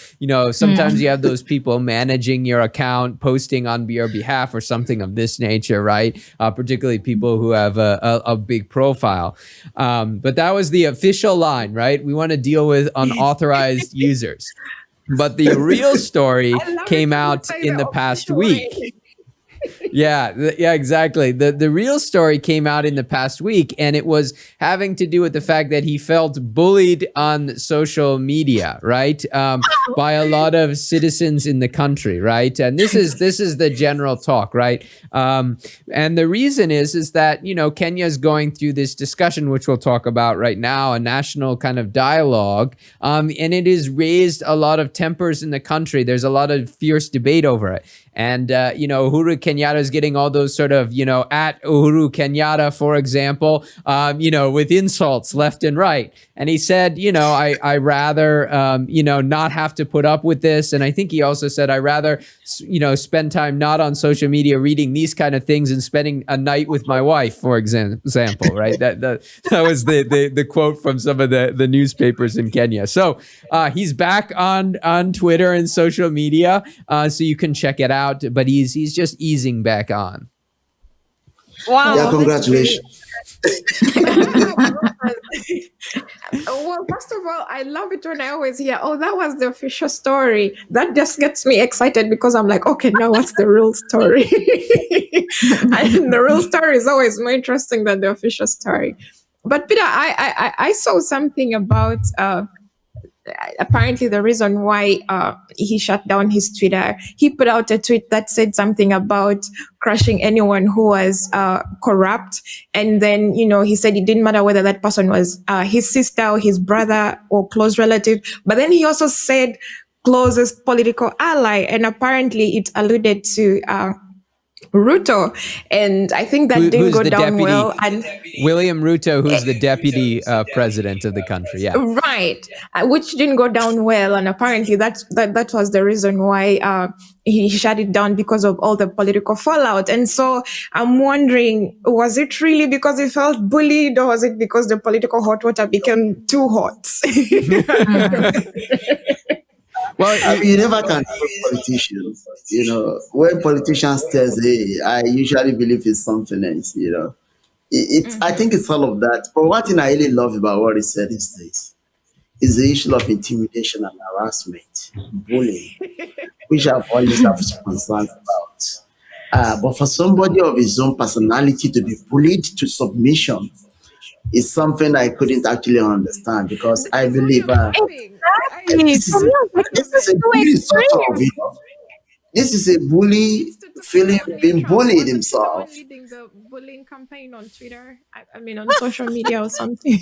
sometimes you have those people managing your account, posting on your behalf or something of this nature, right? Particularly people who have a big profile. But that was the official line, right? We want to deal with unauthorized users. But the real story came out in the past week. Yeah, exactly. The real story came out in the past week, and it was having to do with the fact that he felt bullied on social media, right, by a lot of citizens in the country, right? And this is the general talk, right? And the reason is that Kenya is going through this discussion, which we'll talk about right now, a national kind of dialogue, and it has raised a lot of tempers in the country. There's a lot of fierce debate over it. And, Uhuru Kenyatta is getting all those sort of, at Uhuru Kenyatta, for example, with insults left and right. And he said, I rather, not have to put up with this. And I think he also said, I rather, spend time not on social media reading these kind of things and spending a night with my wife, for example, right? That was the quote from some of the newspapers in Kenya. So he's back on Twitter and social media, so you can check it out. But he's just easing back on. Wow. Yeah, congratulations. Well, first of all, I love it when I always hear, oh, that was the official story. That just gets me excited because I'm like, okay, now what's the real story? And the real story is always more interesting than the official story. But Peter, I saw something about apparently the reason why he shut down his Twitter. He put out a tweet that said something about crushing anyone who was corrupt. And then, he said it didn't matter whether that person was his sister or his brother or close relative. But then he also said closest political ally. And apparently it alluded to Ruto, and I think that didn't Who's go the down deputy? well. And William Ruto, who's the deputy president of the country. Yeah. right, which didn't go down well, and apparently that was the reason why he shut it down, because of all the political fallout. And so I'm wondering, was it really because he felt bullied, or was it because the political hot water became too hot? Well, I mean, you never can trust politicians. When politicians says, "Hey," I usually believe it's something else. I think it's all of that. But one thing I really love about what he said is this: is the issue of intimidation and harassment, bullying, which I've always have concerns about. But for somebody of his own personality to be bullied to submission is something I couldn't actually understand, because I That's what believe I'm hoping. Exactly. this For is me, I was like, this this is is a too bully sort of, extreme. this is a He bully needs to follow feeling being Trump. bullied Wasn't he the one himself. leading the bullying campaign on Twitter? I mean, on social media or something.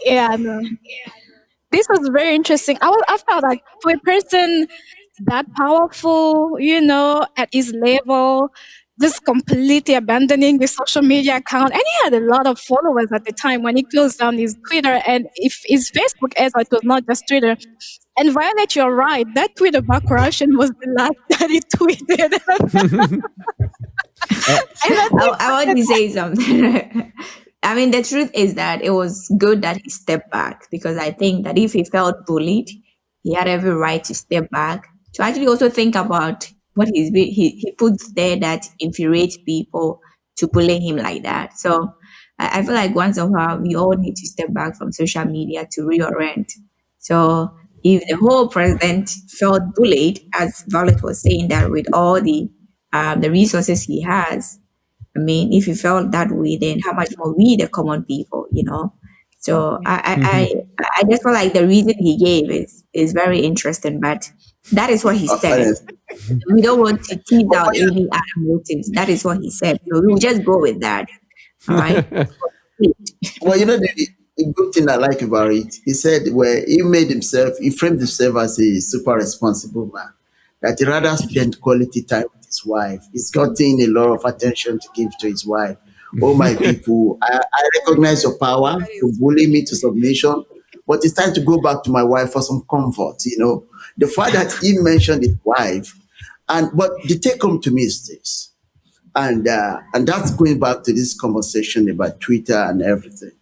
Yeah, no. This was very interesting. I felt like for a person that powerful, at his level, just completely abandoning the social media account. And he had a lot of followers at the time when he closed down his Twitter and if his Facebook as well, it was not just Twitter. And Violet, you're right. That tweet about corruption was the last that he tweeted. eh, And I think I want to say something. I mean, the truth is that it was good that he stepped back, because I think that if he felt bullied, he had every right to step back to actually also think about what he puts there that infuriates people to bully him like that. So I feel like once in a while we all need to step back from social media to reorient. So if the whole president felt bullied, as Violet was saying, that with all the resources he has, I mean, if you felt that way, then how much more we, the common people? So I just feel like the reason he gave is very interesting, but that is what he said. Honestly. We don't want to tease But, out but, any other motives. That is what he said. So we will just go with that. All right. well, the good thing I like about it, he said, where he framed himself as a super responsible man, that he rather spend quality time with his wife. He's gotten a lot of attention to give to his wife. Oh, my people, I recognize your power That to is bully me to funny. submission, but it's time to go back to my wife for some comfort. The fact that he mentioned his wife, but the take home to me is this, and that's going back to this conversation about Twitter and everything.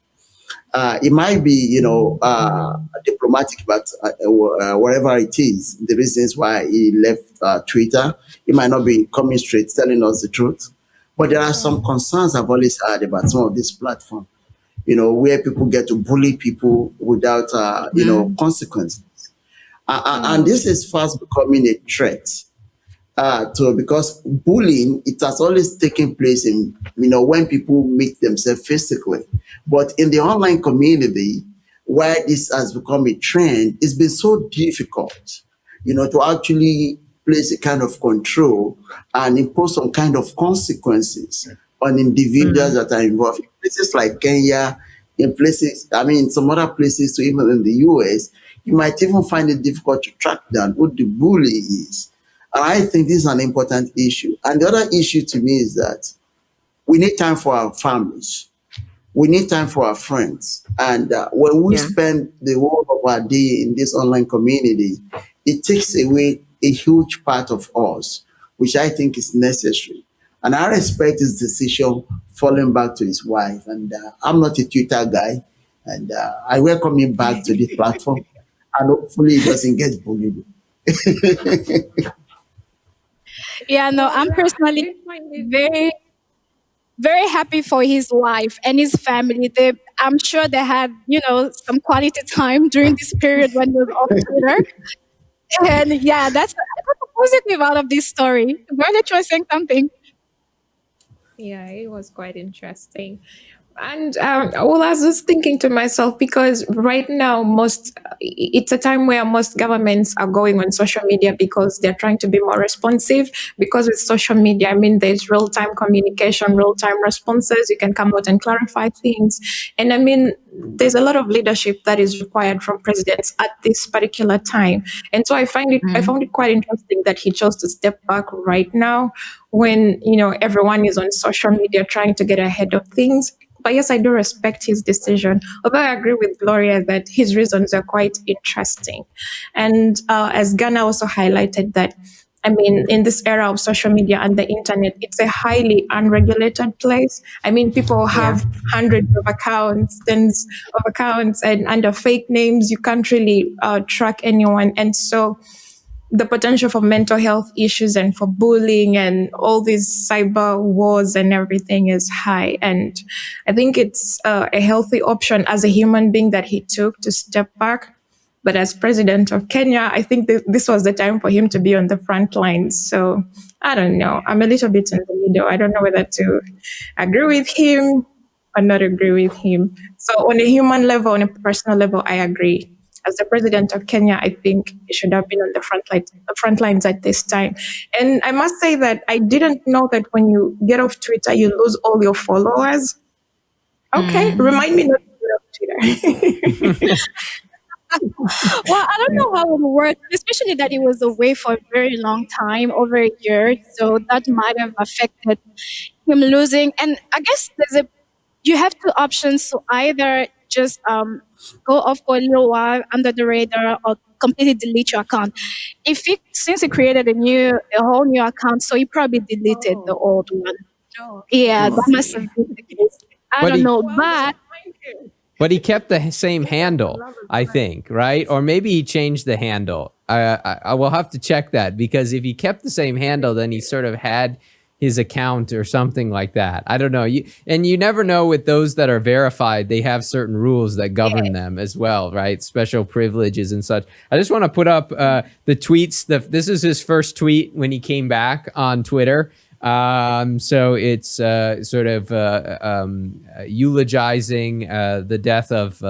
It might be, diplomatic about whatever it is, the reasons why he left Twitter. He might not be coming straight, telling us the truth. But there are some concerns I've always had about some of these platforms, where people get to bully people without, consequences. And this is fast becoming a threat because bullying, it has always taken place in when people meet themselves physically, but in the online community where this has become a trend, it's been so difficult to actually place a kind of control and impose some kind of consequences on individuals that are involved in places like Kenya, in places, I mean, some other places, so even in the US, you might even find it difficult to track down who the bully is. And I think this is an important issue. And the other issue to me is that we need time for our families. We need time for our friends. And when we Yeah. spend the whole of our day in this online community, it takes away a huge part of us, which I think is necessary. And I respect his decision falling back to his wife. And I'm not a Twitter guy. And I welcome him back to the platform. And hopefully he doesn't get bullied. yeah, no, Well, I'm I personally did find it. very, very happy for his wife and his family. I'm sure they had, some quality time during this period when he was off Twitter. And yeah, that's a positive out of this story. Violet was saying something. Yeah, it was quite interesting. And well, I was just thinking to myself because right now, it's a time where most governments are going on social media because they're trying to be more responsive. Because with social media, I mean, there's real time communication, real time responses. You can come out and clarify things, and I mean, there's a lot of leadership that is required from presidents at this particular time. And so I Mm. found it quite interesting that he chose to step back right now when everyone is on social media trying to get ahead of things. But yes, I do respect his decision. Although I agree with Gloria that his reasons are quite interesting. And as Ghana also highlighted that, I mean, in this era of social media and the internet, it's a highly unregulated place. I mean, people Yeah. have hundreds of accounts, tens of accounts, and under fake names, you can't really track anyone. And so the potential for mental health issues and for bullying and all these cyber wars and everything is high. And I think it's a healthy option as a human being that he took to step back. But as president of Kenya, I think this was the time for him to be on the front lines. So I don't know. I'm a little bit in the middle. I don't know whether to agree with him or not agree with him. So on a human level, on a personal level, I agree. As the president of Kenya, I think he should have been on the front lines at this time. And I must say that I didn't know that when you get off Twitter, you lose all your followers. Okay, Mm. remind me not to get off Twitter. Well, I don't know how it worked, especially that it was away for a very long time, over a year. So that might have affected him losing. And I guess you have two options to either just go off for a little while under the radar or completely delete your account. Since he created a whole new account, so he probably deleted the old one. Yeah, that must have been the case. I But don't he know, but but he kept the same handle, I think, right? Or maybe he changed the handle. I will have to check that, because if he kept the same handle, then he sort of had his account or something like that. I don't know. You never know with those that are verified. They have certain rules that govern them as well, right? Special privileges and such. I just want to put up the tweets. This is his first tweet when he came back on Twitter. So it's sort of eulogizing the death of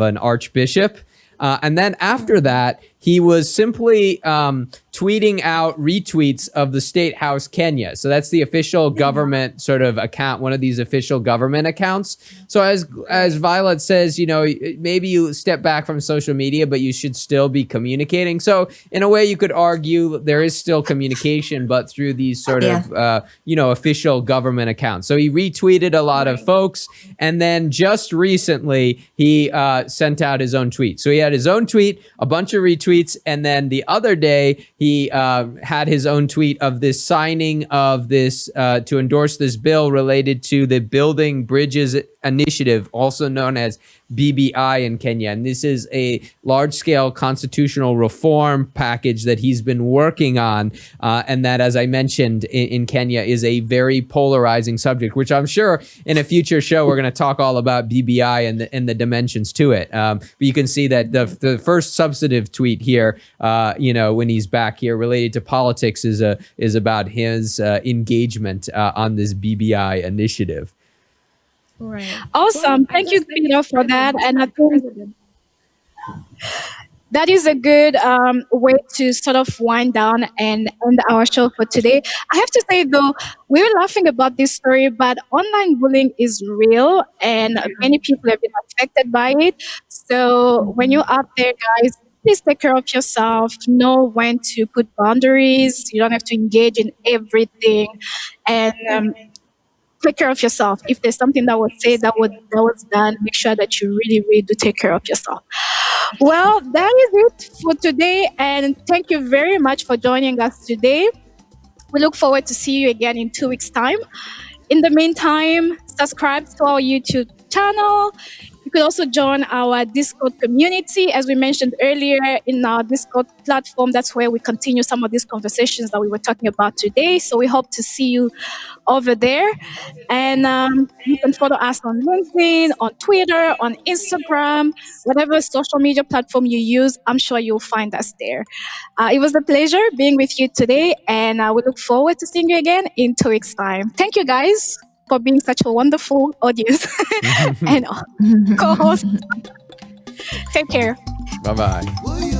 an archbishop. And then after that, he was simply tweeting out retweets of the State House Kenya. So that's the official government sort of account, one of these official government accounts. So as Violet says, maybe you step back from social media, but you should still be communicating. So in a way, you could argue there is still communication, but through these sort Yeah. of official government accounts. So he retweeted a lot of folks, and then just recently he sent out his own tweet. So he had his own tweet, a bunch of retweets, and then the other day he had his own tweet of this signing of this to endorse this bill related to the Building Bridges Initiative, also known as BBI in Kenya. And this is a large scale constitutional reform package that he's been working on. And that, as I mentioned, in Kenya is a very polarizing subject, which I'm sure in a future show we're going to talk all about BBI and the dimensions to it. But you can see that the first substantive tweet here, when he's back here related to politics, is about his engagement on this BBI initiative. Right. Well, awesome. I Thank you, guess they Peter, for started that. most And I like think president. that is a good way to sort of wind down and end our show for today. I have to say, though, we were laughing about this story, but online bullying is real and many people have been affected by it. So when you're out there, guys, please take care of yourself. Know when to put boundaries. You don't have to engage in everything. And take care of yourself. If there's something that was said, that was done, make sure that you really, really do take care of yourself. Well, that is it for today, and thank you very much for joining us today. We look forward to see you again in 2 weeks' time. In the meantime, subscribe to our YouTube channel. You could also join our Discord community. As we mentioned earlier, in our Discord platform, that's where we continue some of these conversations that we were talking about today. So we hope to see you over there. And you can follow us on LinkedIn, on Twitter, on Instagram, whatever social media platform you use. I'm sure you'll find us there. It was a pleasure being with you today, and we look forward to seeing you again in 2 weeks' time. Thank you, guys. for being such a wonderful audience and co host. Take care. Bye bye.